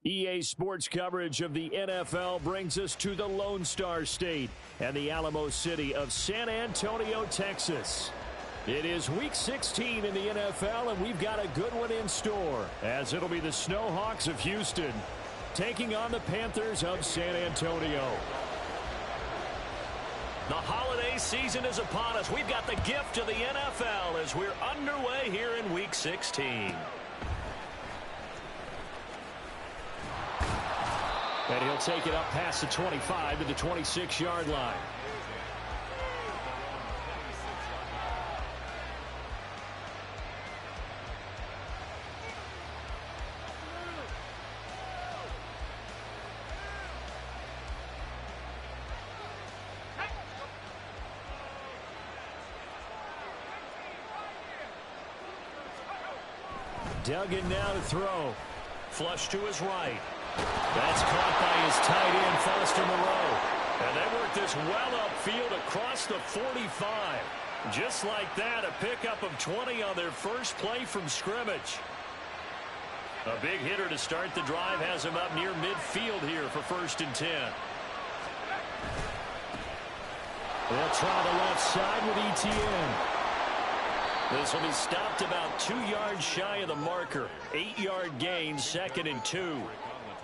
EA Sports coverage of the NFL brings us to the Lone Star State and the Alamo City of San Antonio, Texas. It is Week 16 in the NFL, and we've got a good one in store, as it'll be the Snowhawks of Houston taking on the Panthers of San Antonio. The holiday season is upon us. We've got the gift of the NFL as we're underway here in Week 16. And he'll take it up past the 25 to the 26-yard line. Dug in now to throw. Flush to his right. That's caught by his tight end, Foster Moreau. And they work this well upfield across the 45. Just like that, a pickup of 20 on their first play from scrimmage. A big hitter to start the drive has him up near midfield here for 1st and 10. They'll try the left side with ETN. This will be stopped about 2 yards shy of the marker. 8-yard gain, 2nd and 2.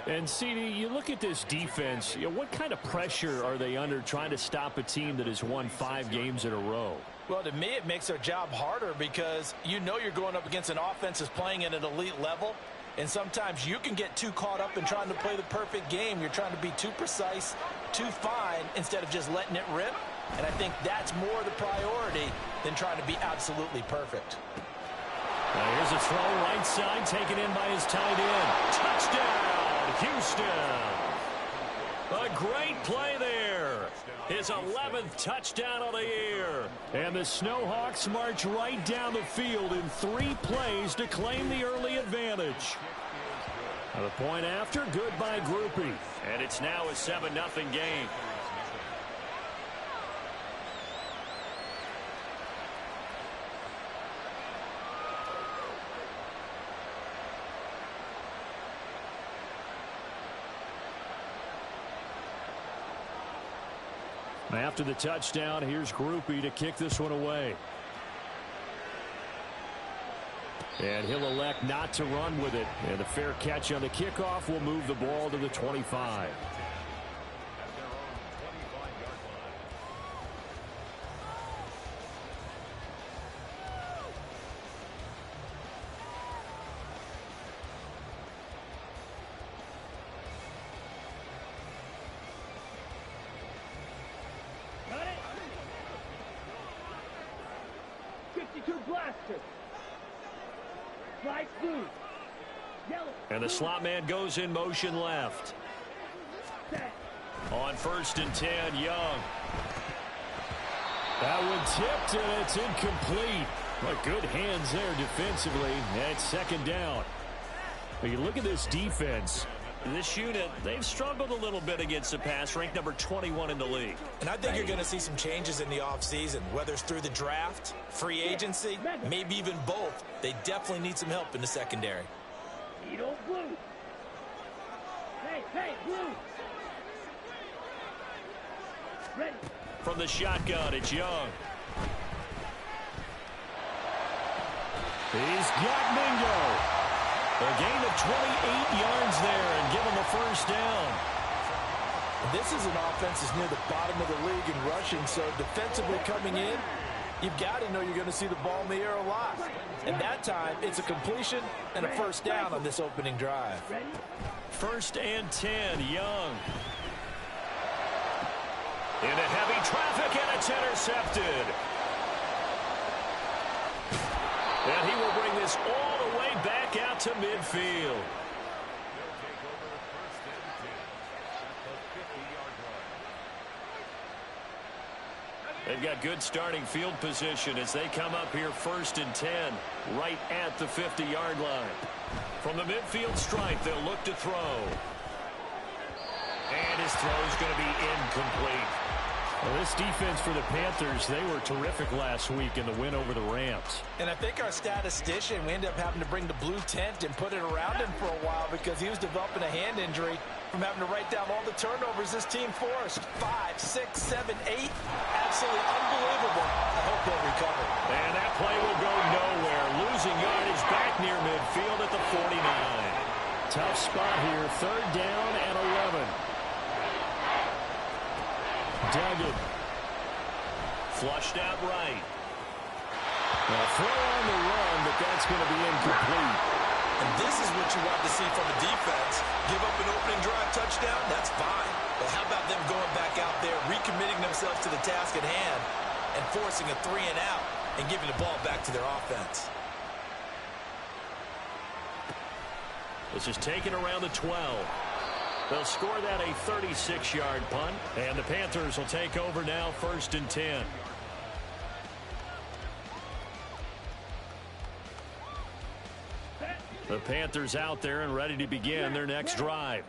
And, CD, you look at this defense, what kind of pressure are they under trying to stop a team that has won 5 games in a row? Well, to me, it makes their job harder because you know you're going up against an offense that's playing at an elite level. And sometimes you can get too caught up in trying to play the perfect game. You're trying to be too precise, too fine, instead of just letting it rip. And I think that's more the priority than trying to be absolutely perfect. Now here's a throw right side taken in by his tight end. Touchdown, Houston. A great play there. His 11th touchdown of the year. And the Snowhawks march right down the field in 3 plays to claim the early advantage. Now the point after, good by Groupie. And it's now a 7-0 game. After the touchdown, here's Groupie to kick this one away. And he'll elect not to run with it. And a fair catch on the kickoff will move the ball to the 25. And the slot man goes in motion left. On 1st and 10, Young. That one tipped, and it's incomplete. But good hands there defensively. And 2nd down. But you look at this defense. This unit, they've struggled a little bit against the pass, ranked number 21 in the league. And I think you're going to see some changes in the offseason, whether it's through the draft, free agency, maybe even both. They definitely need some help in the secondary. Blue. Hey, Blue. Ready. From the shotgun, it's Young. He's got Mingo. A gain of 28 yards there and give him a 1st down. This is an offense that's near the bottom of the league in rushing, so defensively coming in, you've got to know you're going to see the ball in the air a lot. And that time, it's a completion and a 1st down on this opening drive. 1st and 10, Young. Into heavy traffic, and it's intercepted. And he will bring this all the way back out to midfield. They've got good starting field position as they come up here 1st and 10, right at the 50-yard line. From the midfield stripe, they'll look to throw. And his throw is going to be incomplete. Well, This defense for the Panthers, they were terrific last week in the win over the Rams. And I think our statistician, we ended up having to bring the blue tent and put it around him for a while because he was developing a hand injury from having to write down all the turnovers this team forced. 5, 6, 7, 8. Absolutely unbelievable. I hope he'll recover. And that play will go nowhere. Losing yardage back near midfield at the 49. Tough spot here. 3rd down and 11. Duggan. Flushed out right. Now throw on the run, but that's going to be incomplete. And this is what you want to see from a defense. Give up an opening drive touchdown, that's fine. But how about them going back out there, recommitting themselves to the task at hand, and forcing a 3 and out, and giving the ball back to their offense. This is taken around the 12. They'll score that a 36-yard punt, and the Panthers will take over now 1st and 10. The Panthers out there and ready to begin their next drive.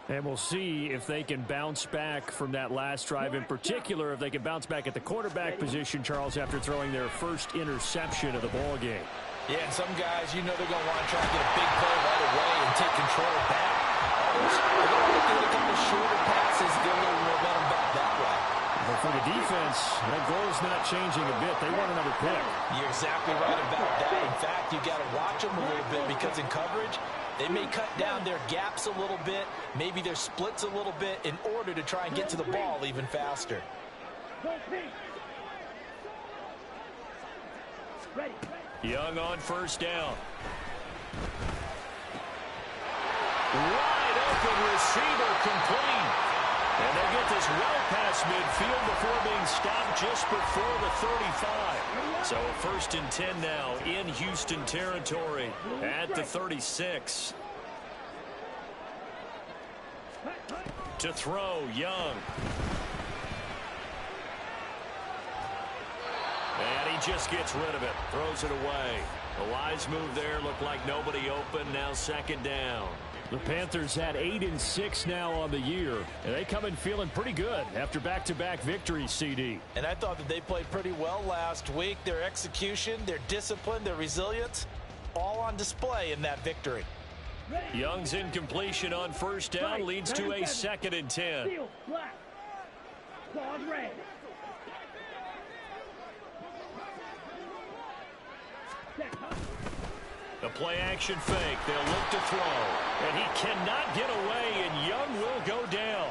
And we'll see if they can bounce back from that last drive. In particular, if they can bounce back at the quarterback position, Charles, after throwing their first interception of the ball game. Yeah, and some guys, you know they're going to want to try to get a big play right away and take control back. They're going to look at a couple of shorter passes, get a little momentum back that way. But for the defense, that goal is not changing a bit. They want another pick. You're exactly right about that. In fact, you got to watch them a little bit because in coverage, they may cut down their gaps a little bit, maybe their splits a little bit in order to try and get to the ball even faster. Young on 1st down. Wide open receiver complete. And they get this well past midfield before being stopped just before the 35. So 1st and 10 now in Houston territory at the 36. To throw, Young. And he just gets rid of it. Throws it away. A wise move there. Looked like nobody open. Now 2nd down. The Panthers had 8-6 now on the year, and they come in feeling pretty good after back-to-back victories, CD. And I thought that they played pretty well last week. Their execution, their discipline, their resilience, all on display in that victory. Young's incompletion on 1st down leads to a 2nd and 10. A play-action fake. They'll look to throw. And he cannot get away, and Young will go down.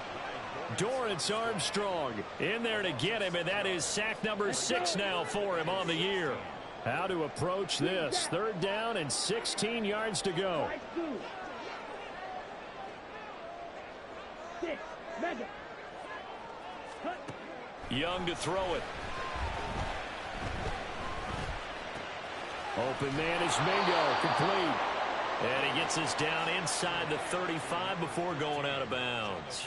Dorrance Armstrong in there to get him, and that is sack number 6 now for him on the year. How to approach this. 3rd down and 16 yards to go. Young to throw it. Open man is Mingo, complete. And he gets us down inside the 35 before going out of bounds.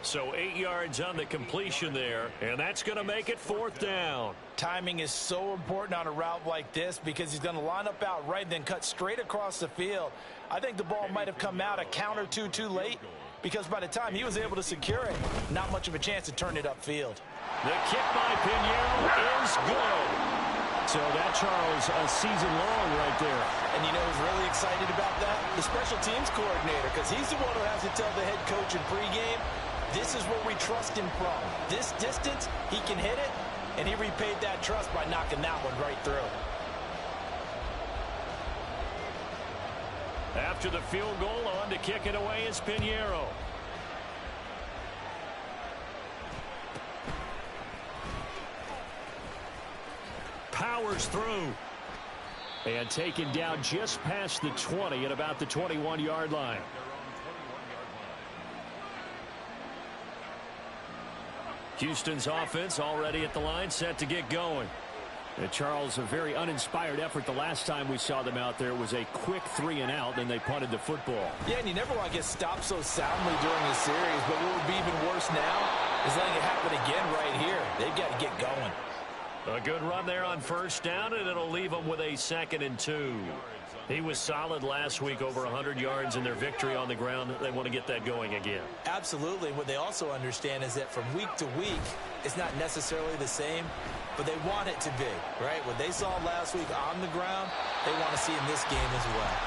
So 8 yards on the completion there, and that's going to make it 4th down. Timing is so important on a route like this because he's going to line up out right and then cut straight across the field. I think the ball might have come out a count or two too late because by the time he was able to secure it, not much of a chance to turn it upfield. The kick by Pinheiro is good. So that, Charles, a season long right there. And you know who's really excited about that? The special teams coordinator, because he's the one who has to tell the head coach in pregame, this is where we trust him from. This distance, he can hit it, and he repaid that trust by knocking that one right through. After the field goal, on to kick it away is Pinheiro. Powers through. And taken down just past the 20 at about the 21-yard line. Houston's offense already at the line, set to get going. And Charles, a very uninspired effort the last time we saw them out there was a quick 3 and out, and they punted the football. Yeah, and you never want to get stopped so soundly during the series, but what would be even worse now is letting it happen again right here. They've got to get going. A good run there on first down, and it'll leave them with a 2nd and 2. He was solid last week, over 100 yards in their victory on the ground. They want to get that going again. Absolutely. What they also understand is that from week to week, it's not necessarily the same, but they want it to be, right? What they saw last week on the ground, they want to see in this game as well.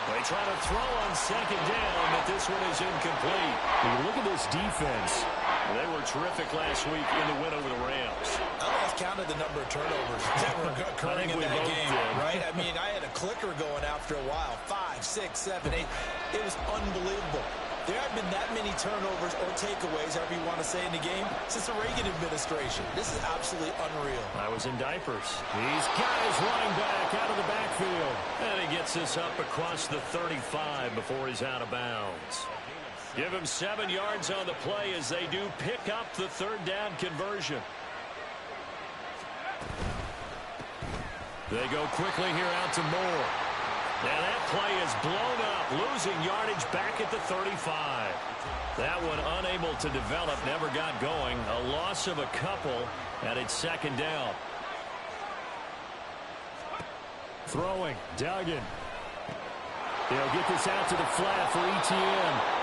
They try to throw on 2nd down, but this one is incomplete. When you look at this defense, they were terrific last week in the win over the Rams. I lost count of the number of turnovers that were occurring in that game, right? I mean, I had a clicker going after a while. 5, 6, 7, 8. It was unbelievable. There haven't been that many turnovers or takeaways, however you want to say, in the game since the Reagan administration. This is absolutely unreal. I was in diapers. He's got his running back out of the backfield. And he gets this up across the 35 before he's out of bounds. Give him 7 yards on the play as they do pick up the 3rd down conversion. They go quickly here out to Moore. Now that play is blown up, losing yardage back at the 35. That one unable to develop, never got going. A loss of a couple, and it's 2nd down. Throwing, Duggan. He'll get this out to the flat for ETN.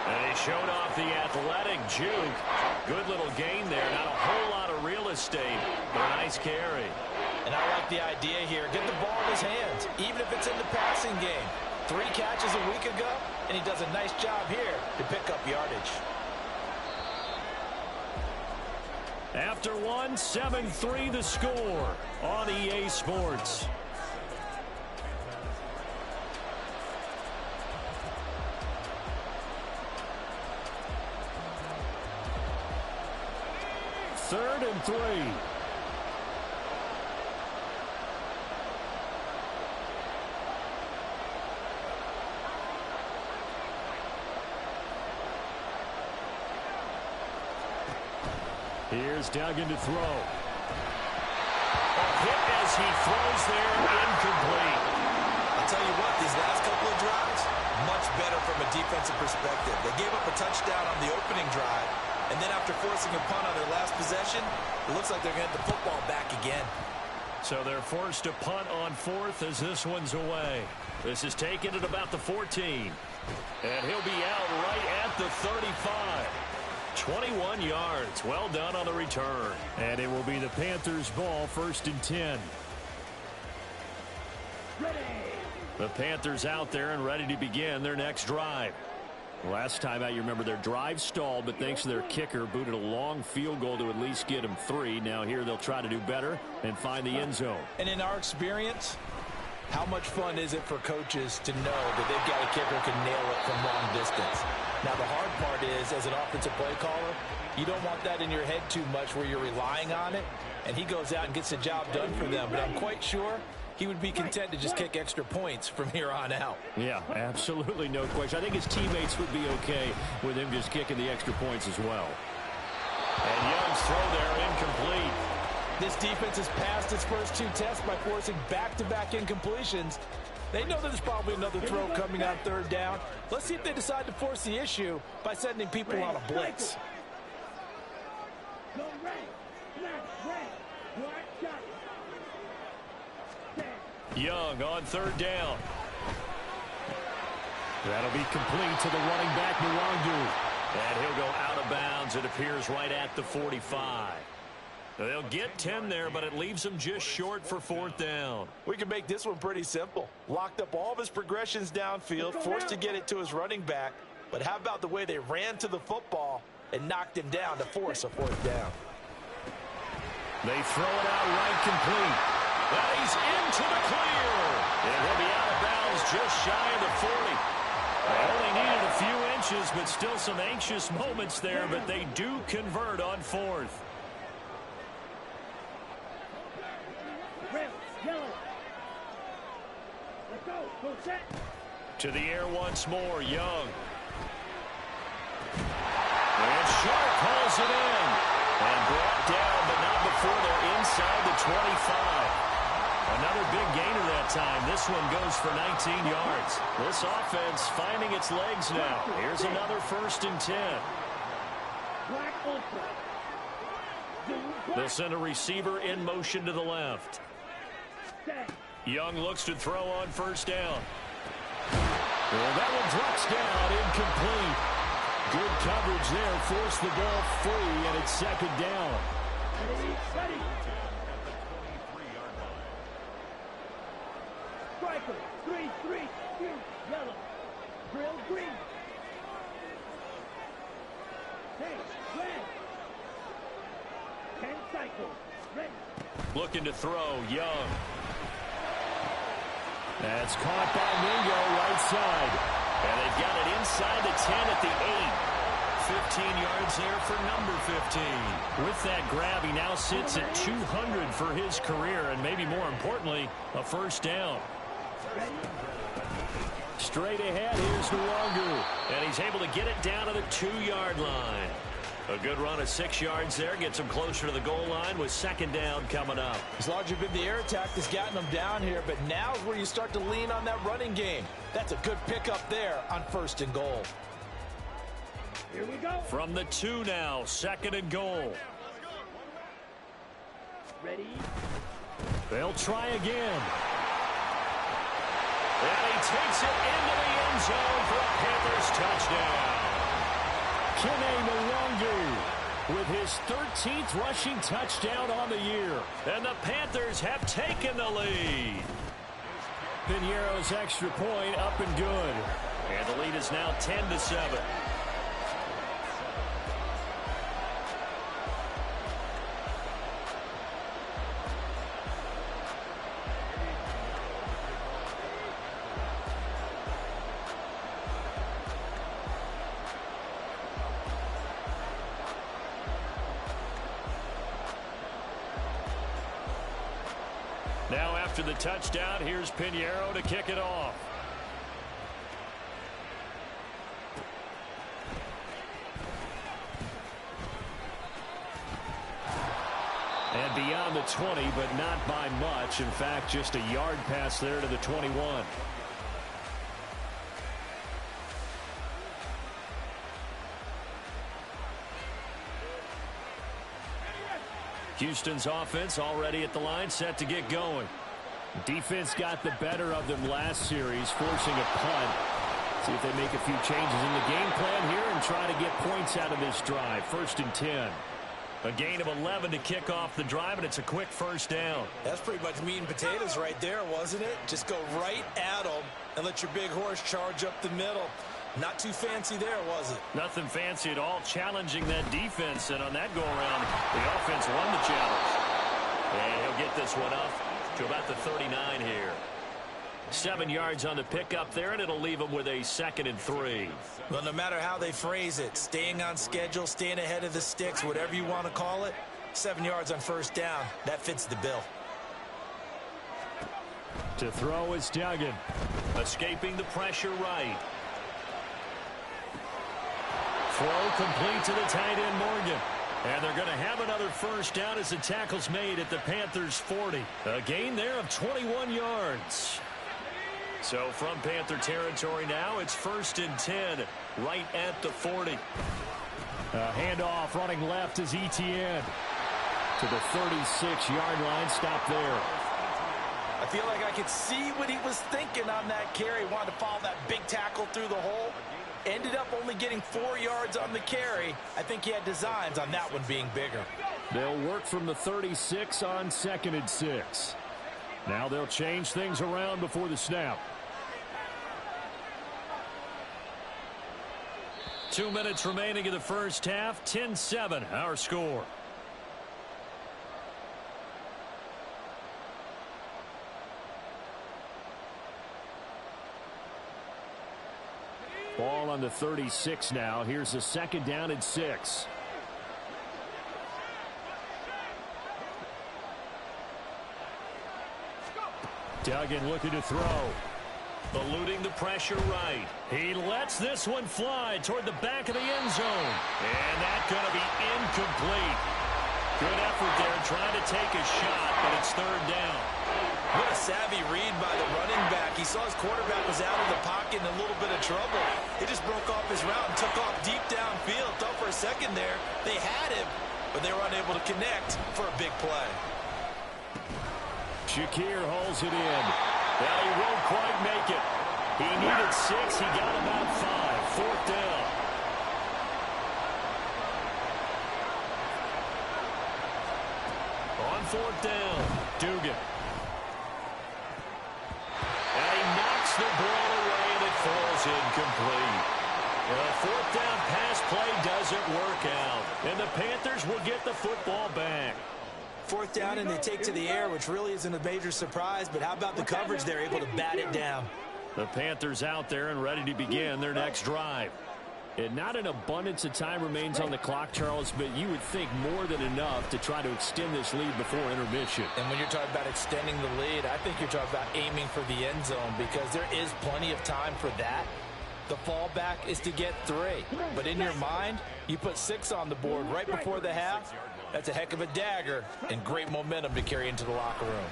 And he showed off the athletic juke. Good little gain there. Not a whole lot of real estate, but a nice carry. And I like the idea here. Get the ball in his hands, even if it's in the passing game. 3 catches a week ago, and he does a nice job here to pick up yardage. After one, 7-3 the score on EA Sports. Third and 3. Here's Duggan to throw. A hit as he throws there, incomplete. I'll tell you what, these last couple of drives, much better from a defensive perspective. They gave up a touchdown on the opening drive, and then after forcing a punt on their last possession, it looks like they're going to get the football back again. So they're forced to punt on 4th as this one's away. This is taken at about the 14. And he'll be out right at the 35. 21 yards. Well done on the return. And it will be the Panthers' ball, 1st and 10. Ready. The Panthers out there and ready to begin their next drive. Last time out, you remember their drive stalled, but thanks to their kicker, booted a long field goal to at least get them 3. Now here they'll try to do better and find the end zone. And in our experience, how much fun is it for coaches to know that they've got a kicker who can nail it from long distance? Now, the hard part is, as an offensive play caller, you don't want that in your head too much where you're relying on it, and he goes out and gets the job done for them. But I'm quite sure he would be content to just kick extra points from here on out. Yeah, absolutely no question. I think his teammates would be okay with him just kicking the extra points as well. And Young's throw there, incomplete. This defense has passed its first 2 tests by forcing back-to-back incompletions. They know there's probably another throw coming on 3rd down. Let's see if they decide to force the issue by sending people on a blitz. Go right. Left, right. Black shot. Young on 3rd down. That'll be complete to the running back, Nwangu. And he'll go out of bounds, it appears, right at the 45. They'll get 10 there, but it leaves them just short for 4th down. We can make this one pretty simple. Locked up all of his progressions downfield, forced to get it to his running back. But how about the way they ran to the football and knocked him down to force a 4th down? They throw it out right complete. But he's into the clear. And he'll be out of bounds just shy of the 40. They only needed a few inches, but still some anxious moments there. But they do convert on 4th. Red, yellow. Let's go. Go set. To the air once more, Young. And Sharp hauls it in. And brought down, but not before they're inside the 25. Another big gainer that time. This one goes for 19 yards. This offense finding its legs now. Here's another 1st and 10. Black ultra. Zoom They'll send a receiver in motion to the left. Set. Young looks to throw on first down. Well, that one drops down, incomplete. Good coverage there, forced the ball free, and it's second down. Ready. Striker, 3-3, shoot, yellow. Drill, green. Hey, red. 10 cycles, ready. Looking to throw, Young. That's caught by Mingo, right side. And they've got it inside the 10 at the 8. 15 yards there for number 15. With that grab, he now sits at 200 for his career, and maybe more importantly, a first down. Straight ahead, here's Nwongu. And he's able to get it down to the 2-yard line. A good run of 6 yards there. Gets him closer to the goal line with second down coming up. As largely been the air attack that's gotten them down here, but now is where you start to lean on that running game. That's a good pickup there on first and goal. Here we go. From the 2 now, second and goal. Ready. They'll try again. And he takes it into the end zone for a Panthers touchdown. Kene Nwongu with his 13th rushing touchdown on the year. And the Panthers have taken the lead. Piñeiro's extra point up and good. And the lead is now 10-7. Now after the touchdown, here's Piñeiro to kick it off. And beyond the 20, but not by much. In fact, just a yard pass there to the 21. Houston's offense already at the line, set to get going. Defense got the better of them last series, forcing a punt. See if they make a few changes in the game plan here and try to get points out of this drive. First and 10. A gain of 11 to kick off the drive, and it's a quick first down. That's pretty much meat and potatoes right there, wasn't it? Just go right at them and let your big horse charge up the middle. Not too fancy there, was it? Nothing fancy at all, challenging that defense, and on that go-around, the offense won the challenge. And he'll get this one up to about the 39 here. 7 yards on the pickup there, and it'll leave them with a 2nd and 3. Well, no matter how they phrase it, staying on schedule, staying ahead of the sticks, whatever you want to call it, 7 yards on first down, that fits the bill. To throw is Duggan. Escaping the pressure right. Throw complete to the tight end, Morgan. And they're going to have another first down as the tackle's made at the Panthers' 40. A gain there of 21 yards. So from Panther territory now, it's 1st and 10, right at the 40. A handoff running left is Etienne. To the 36-yard line, stop there. I feel like I could see what he was thinking on that carry. Wanted to follow that big tackle through the hole. Ended up only getting 4 yards on the carry. I think he had designs on that one being bigger. They'll work from the 36 on 2nd and 6. Now they'll change things around before the snap. 2 minutes remaining in the first half. 10-7, our score. Ball on the 36 now. Here's a 2nd down and 6. Duggan looking to throw. Eluding the pressure right. He lets this one fly toward the back of the end zone. And that's going to be incomplete. Good effort there trying to take a shot, but it's 3rd down. What a savvy read by the running back. He saw his quarterback was out of the pocket in a little bit of trouble. He just broke off his route and took off deep downfield. Thought for a second there they had him, but they were unable to connect for a big play. Shakir holds it in. Well, he won't quite make it. He needed 6. He got about 5. 4th down. On 4th down, Dugan. And he knocks the ball away, and it falls incomplete. The 4th down pass play doesn't work out, and the Panthers will get the football back. 4th down, and they take to the air, which really isn't a major surprise, but how about the coverage? They're able to bat it down. The Panthers out there and ready to begin their next drive. And not an abundance of time remains on the clock, Charles, but you would think more than enough to try to extend this lead before intermission. And when you're talking about extending the lead, I think you're talking about aiming for the end zone, because there is plenty of time for that. The fallback is to get 3. But in your mind, you put 6 on the board right before the half. That's a heck of a dagger and great momentum to carry into the locker room.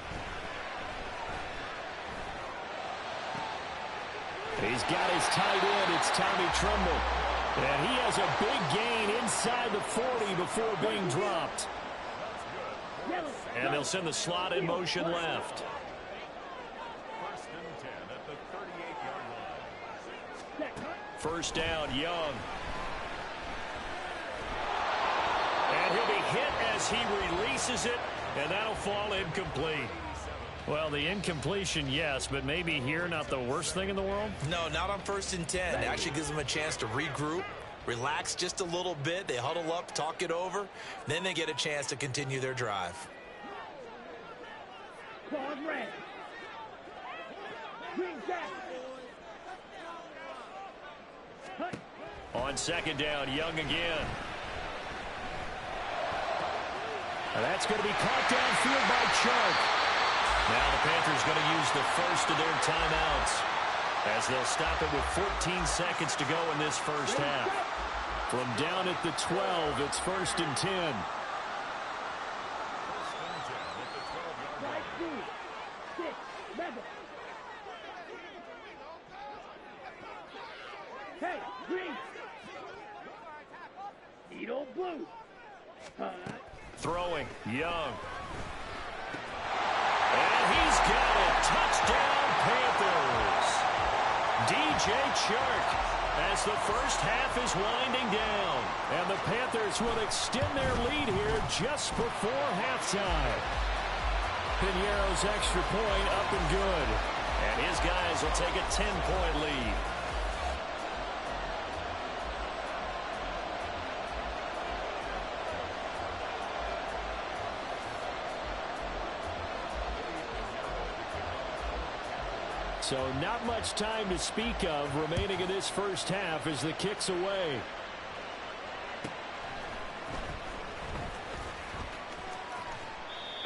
He's got his tight end. It's Tommy Tremble. And he has a big gain inside the 40 before being dropped. And they'll send the slot in motion left. First down, Young. And he'll be hit as he releases it, and that'll fall incomplete. Well, the incompletion, yes, but maybe here not the worst thing in the world? No, not on 1st and 10. It actually gives them a chance to regroup, relax just a little bit. They huddle up, talk it over. Then they get a chance to continue their drive. On 2nd down, Young again. And that's going to be caught downfield by Chuck. Now the Panthers going to use the first of their timeouts as they'll stop it with 14 seconds to go in this first half. From down at the 12, it's 1st and 10. Hey, green. Needle blue. Throwing, Young. And he's got it. Touchdown, Panthers. DJ Chark as the first half is winding down. And the Panthers will extend their lead here just before halftime. Piñeiro's extra point up and good. And his guys will take a 10-point lead. So not much time to speak of remaining in this first half as the kick's away.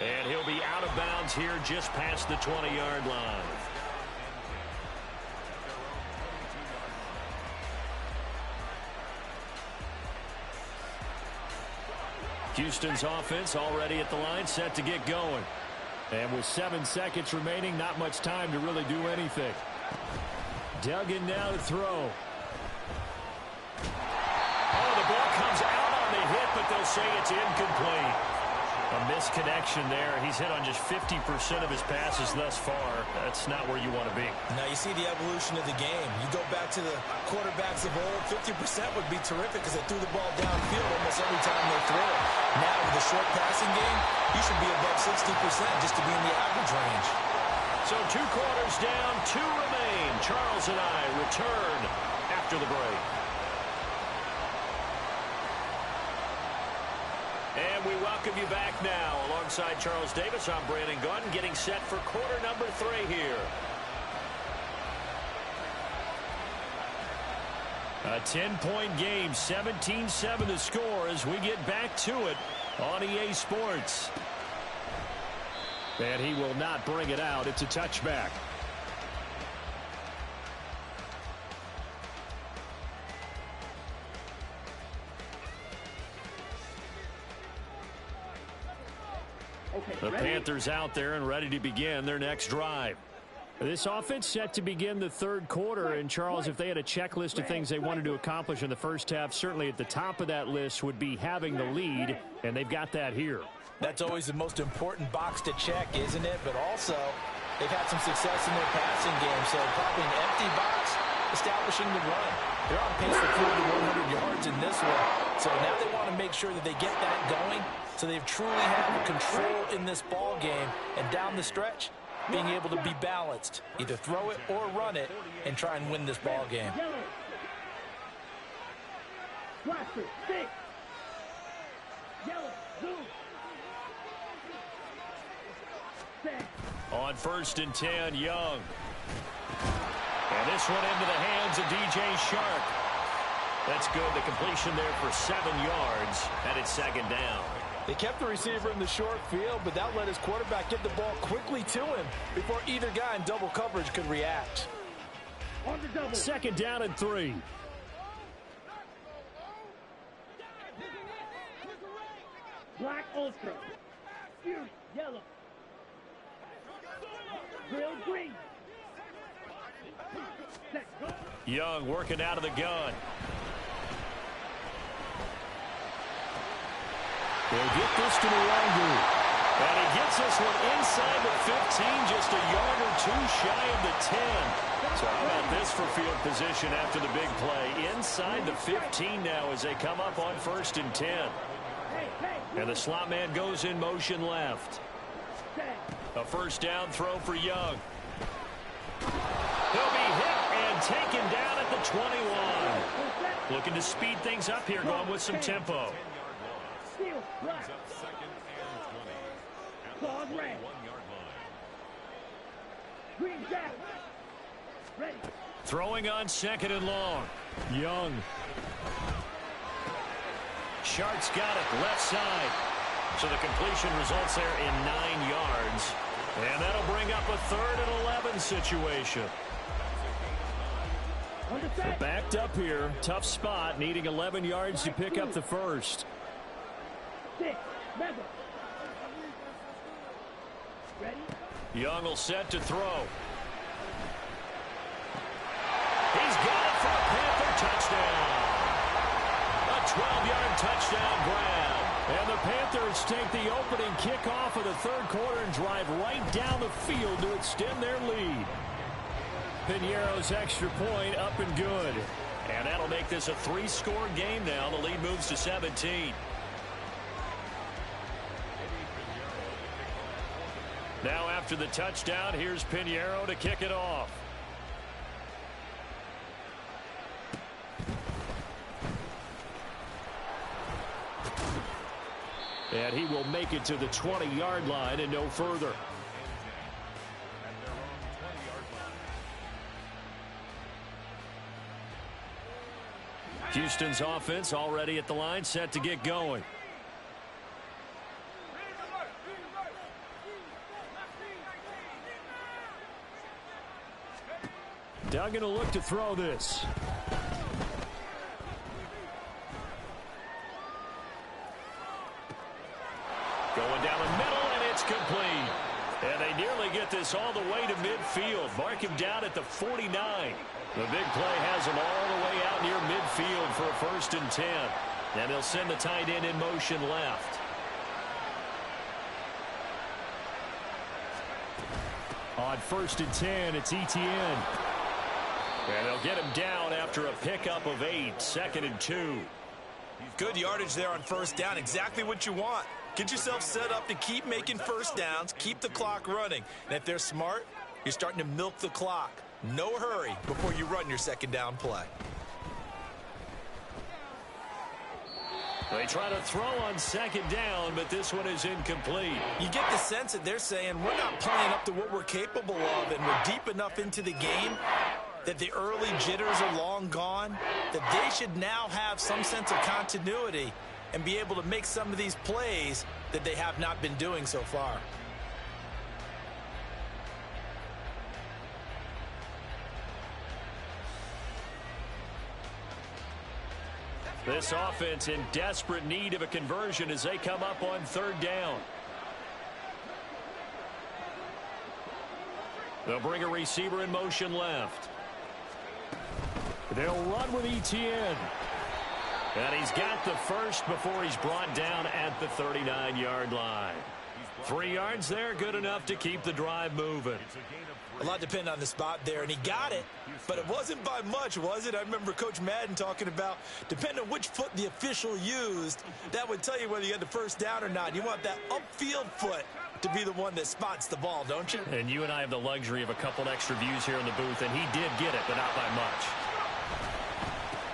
And he'll be out of bounds here just past the 20-yard line. Houston's offense already at the line, set to get going. And with 7 seconds remaining, not much time to really do anything. Duggan now to throw. Oh, the ball comes out on the hit, but they'll say it's incomplete. A misconnection there. He's hit on just 50% of his passes thus far. That's not where you want to be. Now you see the evolution of the game. You go back to the quarterbacks of old, 50% would be terrific because they threw the ball downfield almost every time they throw it. Now with the short passing game, you should be above 60% just to be in the average range. So 2 quarters down, 2 remain. Charles and I return after the break. And we welcome you back now. Alongside Charles Davis, I'm Brandon Gaudin, getting set for quarter number 3 here. A 10-point game, 17-7 the score as we get back to it on EA Sports. And he will not bring it out. It's a touchback. The Panthers out there and ready to begin their next drive. This offense set to begin the third quarter. And, Charles, if they had a checklist of things they wanted to accomplish in the first half, certainly at the top of that list would be having the lead, and they've got that here. That's always the most important box to check, isn't it? But also, they've had some success in their passing game, so probably an empty box establishing the run. They're on pace for 40 to 100 yards in this one. So now they want to make sure that they get that going so they've truly have control in this ball game. And down the stretch, being able to be balanced, either throw it or run it, and try and win this ball game. On 1st and 10, Young. And this one into the hands of DJ Shark. That's good. The completion there for 7 yards, and it's 2nd down. They kept the receiver in the short field, but that let his quarterback get the ball quickly to him before either guy in double coverage could react. 2nd down and 3. Black ultra. Fuse yellow. Grill green. Young working out of the gun. They'll get this to Nwangu. And he gets this one inside the 15, just a yard or two shy of the 10. So how about this for field position after the big play? Inside the 15 now as they come up on 1st and 10. And the slot man goes in motion left. A 1st down throw for Young. He'll be hit and taken down at the 21. Looking to speed things up here, going with some tempo. Throwing on 2nd and long. Young. Shark's got it left side. So the completion results there in 9 yards. And that'll bring up a 3rd and 11 situation. They're backed up here. Tough spot, needing 11 yards to pick up the first. Young will set to throw. He's got it for a Panther touchdown. A 12-yard touchdown grab. And the Panthers take the opening kickoff of the third quarter and drive right down the field to extend their lead. Piñeiro's extra point up and good. And that'll make this a 3-score game now. The lead moves to 17. Now after the touchdown, here's Piñeiro to kick it off. And he will make it to the 20-yard line and no further. Houston's offense already at the line, set to get going. Duggan will look to throw this. Going down the middle, and it's complete. And they nearly get this all the way to midfield. Mark him down at the 49. The big play has him all the way out near midfield for a 1st and 10. And they'll send the tight end in motion left. On 1st and 10, it's Etienne. And they'll get him down after a pickup of 8, 2nd and 2. Good yardage there on 1st down. Exactly what you want. Get yourself set up to keep making 1st downs, keep the clock running. And if they're smart, you're starting to milk the clock. No hurry before you run your 2nd down play. They try to throw on 2nd down, but this one is incomplete. You get the sense that they're saying we're not playing up to what we're capable of, and we're deep enough into the game that the early jitters are long gone, that they should now have some sense of continuity and be able to make some of these plays that they have not been doing so far. This offense in desperate need of a conversion as they come up on 3rd down. They'll bring a receiver in motion left. They'll run with Etienne. And he's got the first before he's brought down at the 39-yard line. 3 yards there, good enough to keep the drive moving. A lot depended on the spot there, and he got it, but it wasn't by much, was it? I remember Coach Madden talking about, depending on which foot the official used, that would tell you whether you had the first down or not. You want that upfield foot to be the one that spots the ball, don't you? And you and I have the luxury of a couple extra views here in the booth, and he did get it, but not by much.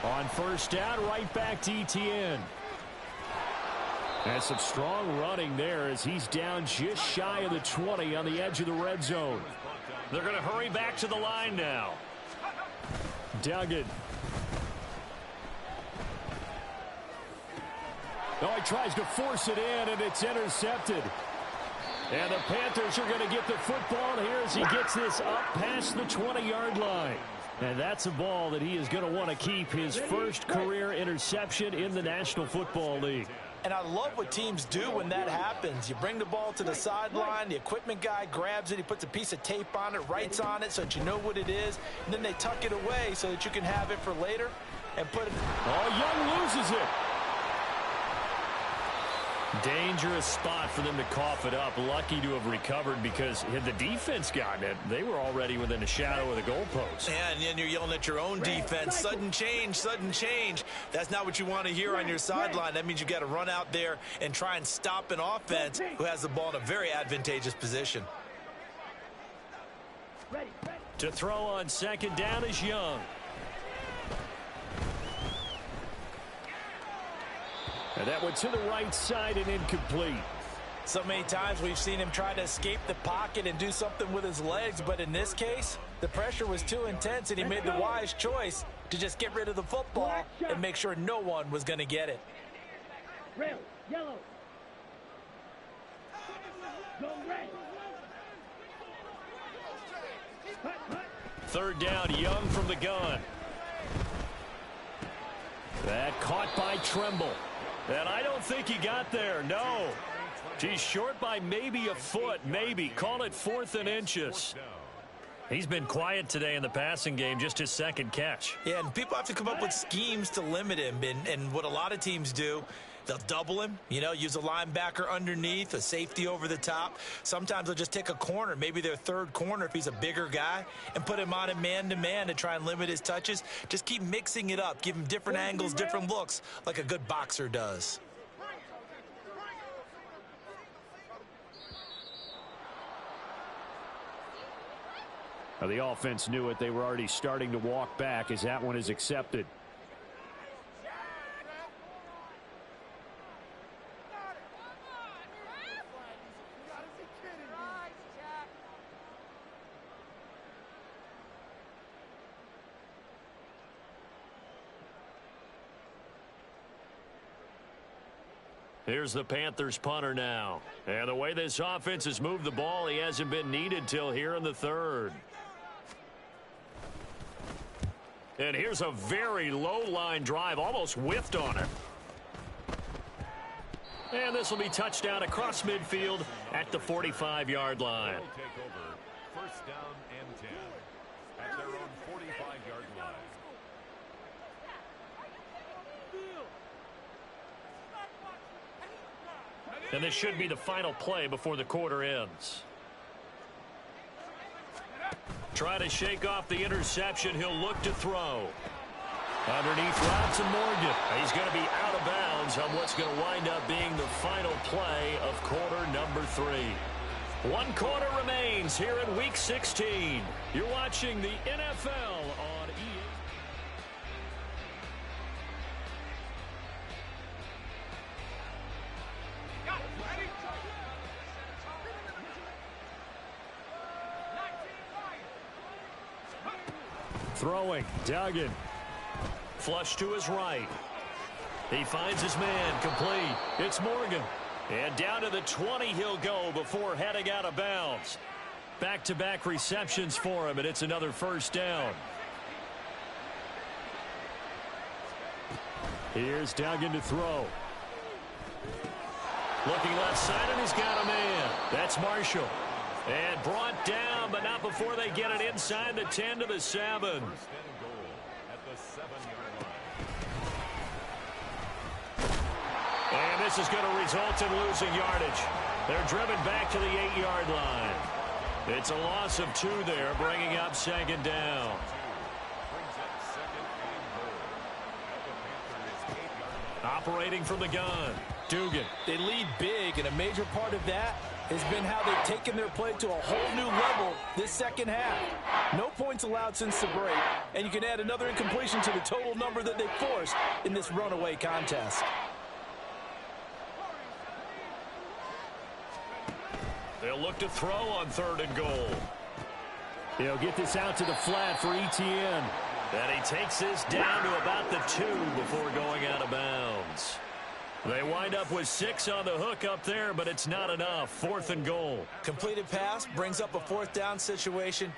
On first down, right back to Etienne. And some strong running there as he's down just shy of the 20 on the edge of the red zone. They're going to hurry back to the line now. Duggan. Oh, he tries to force it in, and it's intercepted. And the Panthers are going to get the football here as he gets this up past the 20-yard line. And that's a ball that he is going to want to keep, his first career interception in the National Football League. And I love what teams do when that happens. You bring the ball to the sideline, the equipment guy grabs it, he puts a piece of tape on it, writes on it so that you know what it is, and then they tuck it away so that you can have it for later and put it. Oh, Young loses it. Dangerous spot for them to cough it up. Lucky to have recovered because had the defense gotten it, they were already within a shadow of the goalpost. And then you're yelling at your own defense. Sudden change, sudden change. That's not what you want to hear on your sideline. That means you got to run out there and try and stop an offense who has the ball in a very advantageous position. To throw on second down is Young. And that went to the right side and incomplete. So many times we've seen him try to escape the pocket and do something with his legs, but in this case, the pressure was too intense and he made the wise choice to just get rid of the football and make sure no one was going to get it. Red, yellow. Go red. Third down, Young from the gun. That caught by Tremble. And I don't think he got there, no. He's short by maybe a foot, maybe. Call it 4th and inches. He's been quiet today in the passing game, just his second catch. Yeah, and people have to come up with schemes to limit him. And what a lot of teams do, they'll double him, use a linebacker underneath, a safety over the top. Sometimes they'll just take a corner, maybe their third corner if he's a bigger guy, and put him on a man-to-man to try and limit his touches. Just keep mixing it up, give him different angles, different looks, like a good boxer does. Now, the offense knew it. They were already starting to walk back as that one is accepted. Here's the Panthers punter now. And the way this offense has moved the ball, he hasn't been needed till here in the third. And here's a very low line drive, almost whiffed on it. And this will be touchdown across midfield at the 45-yard line. First down and 10 at their own 45-yard line. And this should be the final play before the quarter ends. Try to shake off the interception. He'll look to throw. Underneath routes and Morgan. He's going to be out of bounds on what's going to wind up being the final play of quarter number 3. 1 quarter remains here in Week 16. You're watching the NFL on EA. Throwing, Duggan. Flush to his right. He finds his man, complete. It's Morgan. And down to the 20 he'll go before heading out of bounds. Back-to-back receptions for him, and it's another first down. Here's Duggan to throw. Looking left side, and he's got a man. That's Marshall. And brought down, but not before they get it inside the 10 to the 7. First and goal at the 7-yard line. And this is going to result in losing yardage. They're driven back to the 8-yard line. It's a loss of 2 there, bringing up second down. Brings up second and goal at the Panthers' 8-yard line. Operating from the gun, Dugan. They lead big, and a major part of that has been how they've taken their play to a whole new level this second half. No points allowed since the break, and you can add another incompletion to the total number that they forced in this runaway contest. They'll look to throw on 3rd and goal. He'll get this out to the flat for Etienne. And he takes this down to about the 2 before going out of bounds. They wind up with 6 on the hook up there, but it's not enough. 4th and goal. Completed pass brings up a 4th down situation.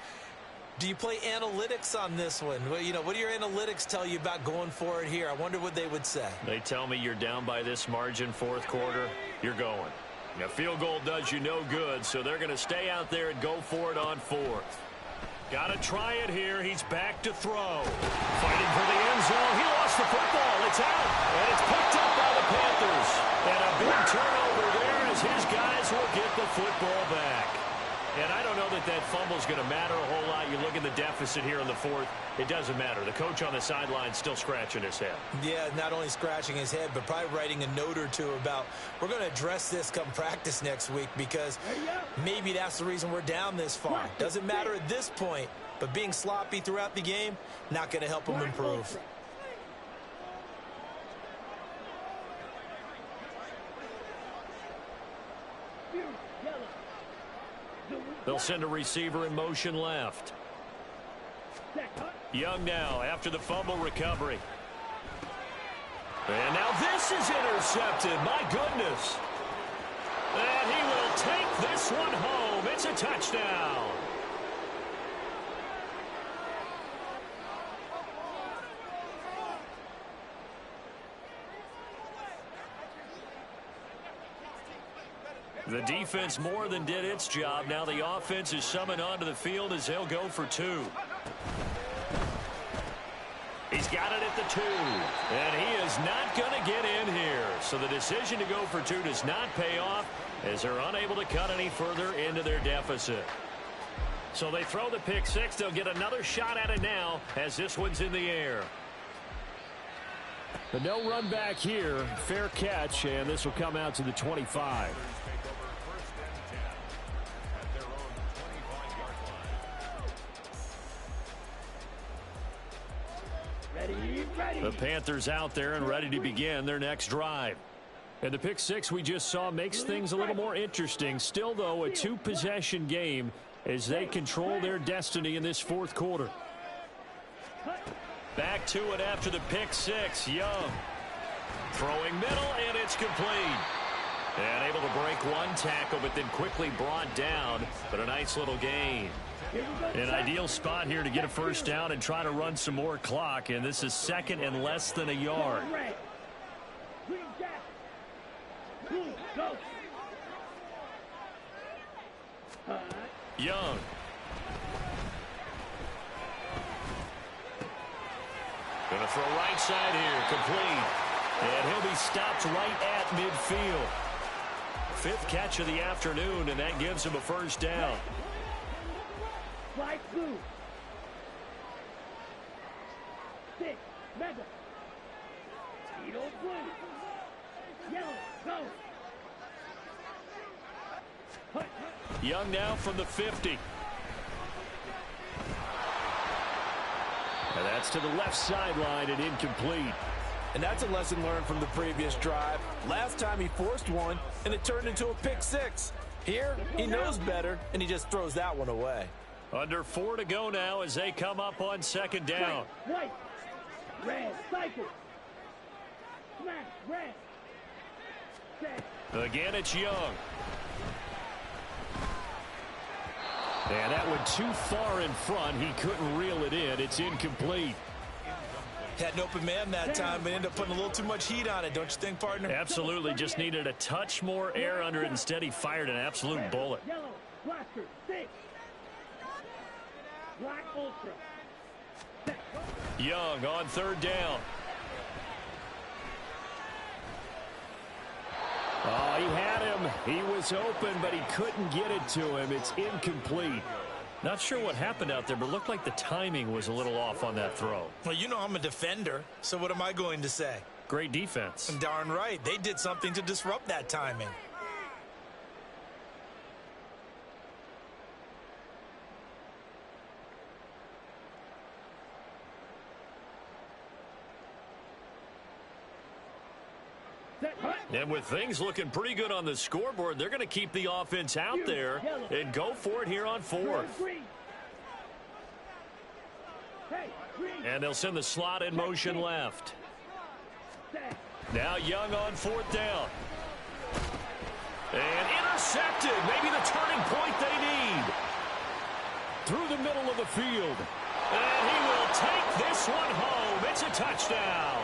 Do you play analytics on this one? Well, you know, what do your analytics tell you about going for it here? I wonder what they would say. They tell me you're down by this margin 4th quarter, you're going. A field goal does you no good, so they're going to stay out there and go for it on 4th. Got to try it here. He's back to throw. Fighting for the end zone. He lost the football. It's out, and it's picked up by the Panthers. And a big turnover there as his guys will get the football back. And I don't know that that fumble is going to matter a whole lot. You look at the deficit here in the 4th. It doesn't matter. The coach on the sideline still scratching his head. Yeah, not only scratching his head, but probably writing a note or two about, we're going to address this come practice next week because maybe that's the reason we're down this far. Doesn't matter at this point, but being sloppy throughout the game, not going to help him improve. They'll send a receiver in motion left. Young now after the fumble recovery. And now this is intercepted. My goodness. And he will take this one home. It's a touchdown. The defense more than did its job. Now the offense is summoned onto the field as they'll go for 2. He's got it at the 2. And he is not going to get in here. So the decision to go for 2 does not pay off as they're unable to cut any further into their deficit. So they throw the pick 6. They'll get another shot at it now as this one's in the air. But no run back here. Fair catch, and this will come out to the 25. The Panthers out there and ready to begin their next drive. And the pick 6 we just saw makes things a little more interesting. Still, though, a 2-possession game as they control their destiny in this 4th quarter. Back to it after the pick 6. Young throwing middle, and it's complete. And able to break one tackle, but then quickly brought down. But a nice little gain. An ideal spot here to get a first down and try to run some more clock. And this is 2nd and less than a yard. Young. Going to throw right side here. Complete. And he'll be stopped right at midfield. 5th catch of the afternoon, and that gives him a first down. Fly blue. 6, mega. Tito blue. Yellow, go. Young now from the 50. And that's to the left sideline and incomplete. And that's a lesson learned from the previous drive. Last time he forced one, and it turned into a pick 6. Here, he knows better, and he just throws that one away. Under 4 to go now as they come up on 2nd down. White, red, cycle. Smash, red. Set. Again, it's Young. And that went too far in front. He couldn't reel it in. It's incomplete. Had an open man that time, but ended up putting a little too much heat on it, don't you think, partner? Absolutely. Just needed a touch more air under it. Instead, he fired an absolute bullet. Yellow, Blaster, 6. Black Ultra. Set. Young on third down. Oh, he had him. He was open, but he couldn't get it to him. It's incomplete. Not sure what happened out there, but it looked like the timing was a little off on that throw. Well, you know I'm a defender, so what am I going to say? Great defense. Darn right. They did something to disrupt that timing. And with things looking pretty good on the scoreboard, they're going to keep the offense out there and go for it here on fourth. And they'll send the slot in motion left. Now Young on fourth down. And intercepted. Maybe the turning point they need. Through the middle of the field. And he will take this one home. It's a touchdown.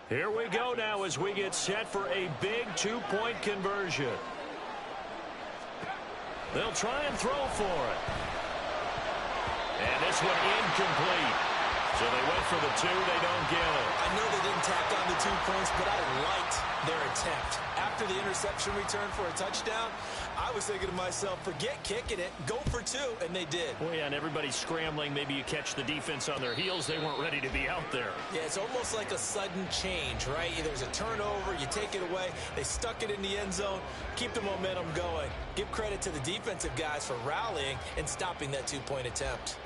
Here we go now as we get set for a big two-point conversion. They'll try and throw for it. And this one incomplete. So they went for the two. They don't get it. I know they didn't tack on the 2 points, but I liked their attempt. After the interception return for a touchdown, I was thinking to myself, forget kicking it, go for 2, and they did. Well, yeah, and everybody's scrambling. Maybe you catch the defense on their heels. They weren't ready to be out there. Yeah, it's almost like a sudden change, right? There's a turnover, you take it away, they stuck it in the end zone, keep the momentum going. Give credit to the defensive guys for rallying and stopping that 2-point attempt.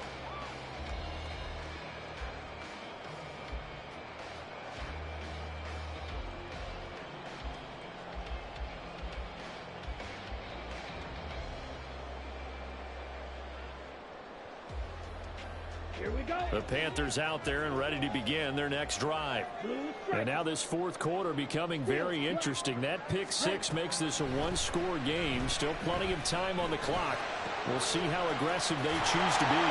Here we go. The Panthers out there and ready to begin their next drive. And now this fourth quarter becoming very interesting. That pick six makes this a one-score game. Still plenty of time on the clock. We'll see how aggressive they choose to be.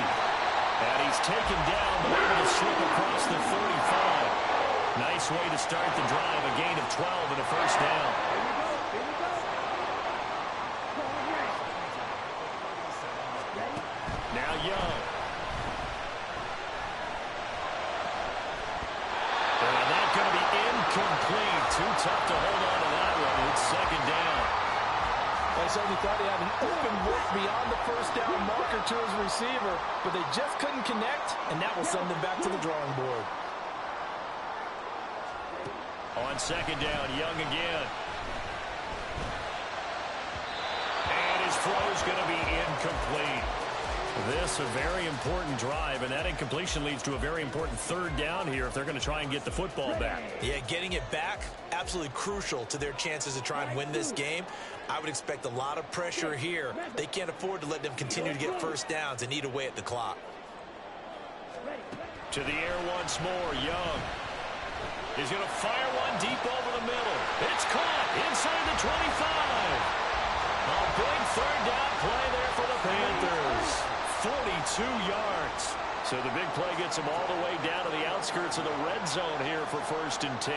And he's taken down, but able to slip across the 35. Nice way to start the drive. A gain of 12 and a first down. Now Young. Complete. Too tough to hold on to that one. It's second down. I certainly thought he had an open look beyond the first down marker to his receiver, but they just couldn't connect, and that will send them back to the drawing board. On second down, Young again. And his throw's going to be incomplete. This a very important drive, and that incompletion leads to a very important third down here if they're going to try and get the football back. Yeah, getting it back, absolutely crucial to their chances to try and win this game. I would expect a lot of pressure here. They can't afford to let them continue to get first downs and eat away at the clock. To the air once more, Young. He's going to fire one deep over the middle. It's caught inside the 25. A big third down play there for the Panthers. 42 yards. So the big play gets them all the way down to the outskirts of the red zone here for 1st and 10.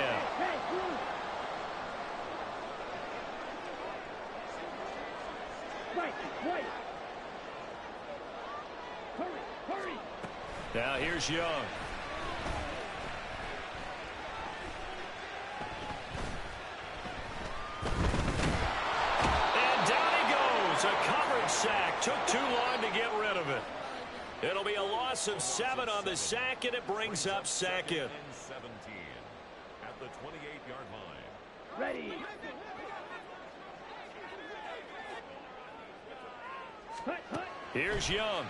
Right. Hurry. Now here's Young. And down he goes. A coverage sack. Took too long to get rid of it. It'll be a loss of 7 on the sack, and it brings up second. 17 at the 28-yard line. Ready. Here's Young.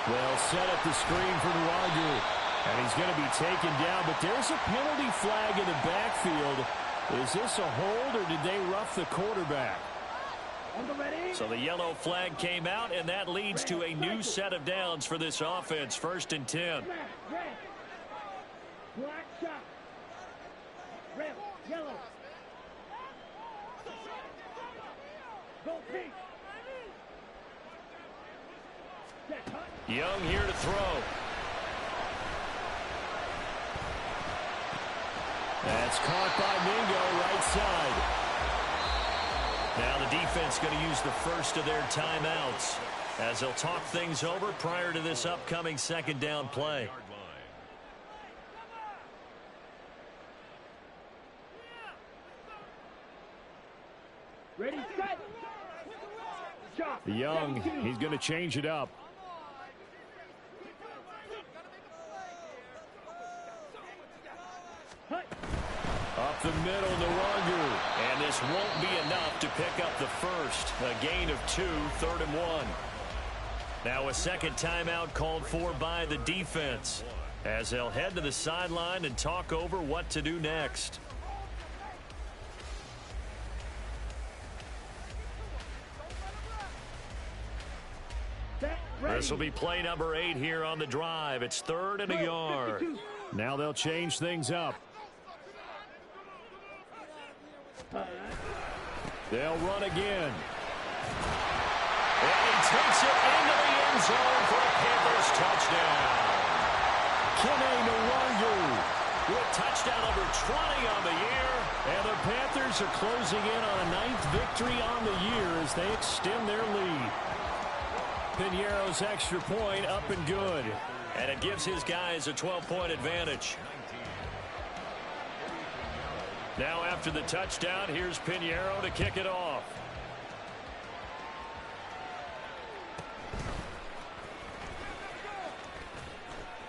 Well, set up the screen from Roger. And he's going to be taken down, but there's a penalty flag in the backfield. Is this a hold, or did they rough the quarterback? So the yellow flag came out, and that leads to a new set of downs for this offense. 1st and 10. Black shot. Red, yellow. Go pink. Young here to throw. That's caught by Mingo, right side. Now the defense going to use the first of their timeouts as they'll talk things over prior to this upcoming second down play. Ready, set. Shot. Young, he's going to change it up. Up the middle, Nwangu. And this won't be enough to pick up the first. A gain of 2, 3rd and 1. Now a second timeout called for by the defense as they'll head to the sideline and talk over what to do next. This will be play number 8 here on the drive. It's 3rd and a yard. Now they'll change things up. They'll run again. And he takes it into the end zone for a Panthers touchdown. Kene Nwangu With touchdown number 20 on the year. And the Panthers are closing in on a 9th victory on the year as they extend their lead. Piñeiro's extra point up and good. And it gives his guys a 12-point advantage. Now after the touchdown, here's Piñeiro to kick it off.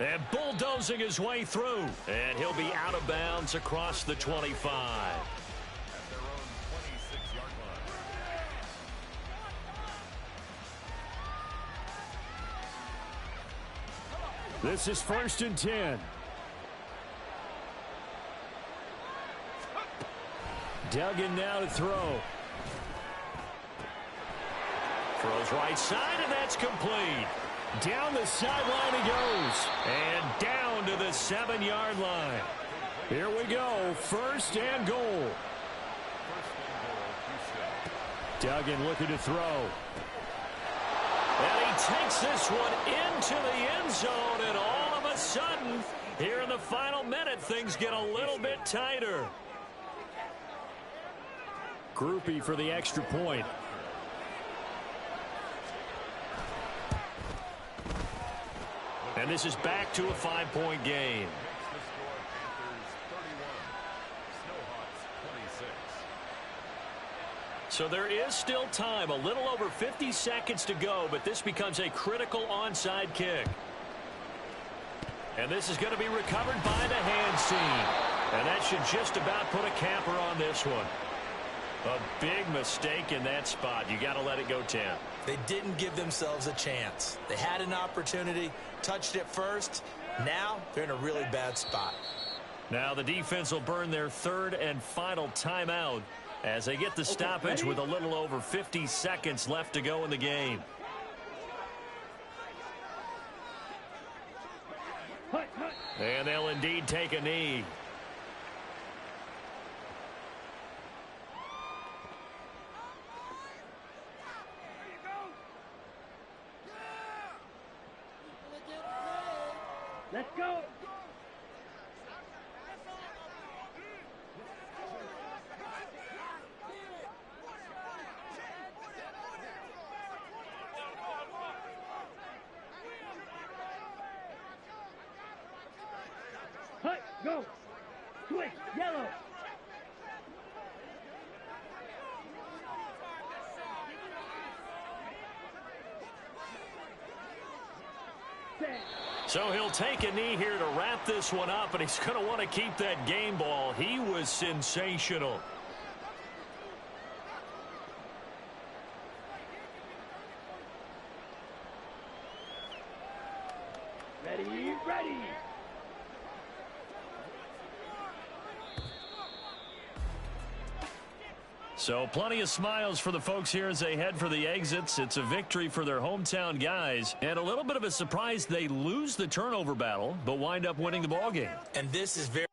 And bulldozing his way through. And he'll be out of bounds across the 25. This is 1st and 10. Duggan now to throw. Throws right side, and that's complete. Down the sideline he goes. And down to the 7-yard line. Here we go. 1st and goal. Duggan looking to throw. And he takes this one into the end zone, and all of a sudden, here in the final minute, things get a little bit tighter. Groupie for the extra point. And this is back to a 5-point game. So there is still time, a little over 50 seconds to go, but this becomes a critical onside kick. And this is going to be recovered by the hands team. And that should just about put a capper on this one. A big mistake in that spot. You got to let it go 10. They didn't give themselves a chance. They had an opportunity, touched it first. Now they're in a really bad spot. Now the defense will burn their 3rd and final timeout as they get the stoppage with a little over 50 seconds left to go in the game. And they'll indeed take a knee. Let's go. Hut, go. Switch, yellow. Set. So he'll take a knee here to wrap this one up, and he's going to want to keep that game ball. He was sensational. Ready, ready. So plenty of smiles for the folks here as they head for the exits. It's a victory for their hometown guys. And a little bit of a surprise, they lose the turnover battle, but wind up winning the ball game. And this is very